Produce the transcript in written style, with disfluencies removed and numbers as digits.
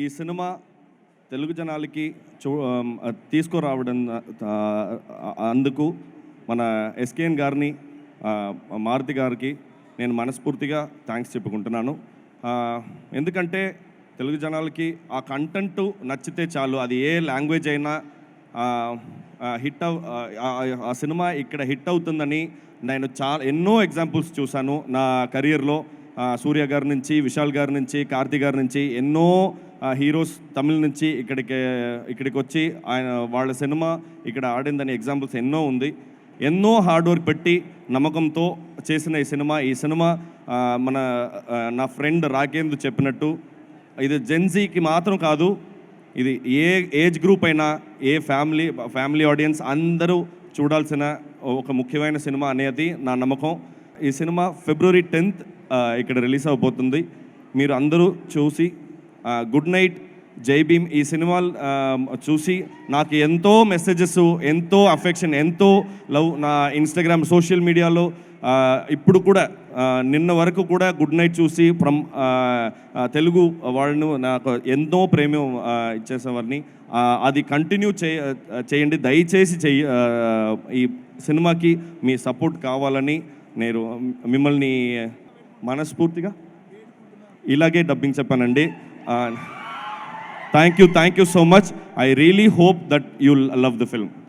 ఈ సినిమా తెలుగు జనాలకి తీసుకురావడం అందుకు మన ఎస్కేఎన్ గారిని, మారుతి గారికి నేను మనస్ఫూర్తిగా థ్యాంక్స్ చెప్పుకుంటున్నాను. ఎందుకంటే తెలుగు జనాలకి ఆ కంటెంట్ నచ్చితే చాలు, అది ఏ లాంగ్వేజ్ అయినా హిట్ ఆ సినిమా ఇక్కడ హిట్ అవుతుందని నేను ఎన్నో ఎగ్జాంపుల్స్ చూశాను నా కెరియర్లో. సూర్య గారి నుంచి, విశాల్ గారి నుంచి, కార్తీ గారి నుంచి ఎన్నో హీరోస్ తమిళ నుంచి ఇక్కడికి వచ్చి వాళ్ళ సినిమా ఇక్కడ ఆడిందని ఎగ్జాంపుల్స్ ఎన్నో ఉంది. ఎన్నో హార్డ్ వర్క్ పెట్టి నమ్మకంతో చేసిన ఈ సినిమా నా ఫ్రెండ్ రాకేంద్ర చెప్పినట్టు ఇది జెన్జీకి మాత్రం కాదు, ఇది ఏ ఏజ్ గ్రూప్ అయినా, ఏ ఫ్యామిలీ ఆడియన్స్ అందరూ చూడాల్సిన ఒక ముఖ్యమైన సినిమా అనేది నా నమ్మకం. ఈ సినిమా February 10th ఇక్కడ రిలీజ్ అవబోతుంది. మీరు అందరూ చూసి గుడ్ నైట్, జై భీమ్ ఈ సినిమాలు చూసి నాకు ఎంతో మెసేజెస్, ఎంతో అఫెక్షన్, ఎంతో లవ్ నా ఇన్స్టాగ్రామ్ సోషల్ మీడియాలో ఇప్పుడు కూడా నిన్న వరకు కూడా గుడ్ నైట్ చూసి ఫ్రమ్ తెలుగు వాళ్ళను నాకు ఎంతో ప్రేమ ఇచ్చేసేవారిని. అది కంటిన్యూ చేయండి దయచేసి. ఈ సినిమాకి మీ సపోర్ట్ కావాలని నేను మిమ్మల్ని మనస్ఫూర్తిగా ఇలాగే డబ్బింగ్ చెప్పానండి. Thank you so much. I really hope that you'll love the film.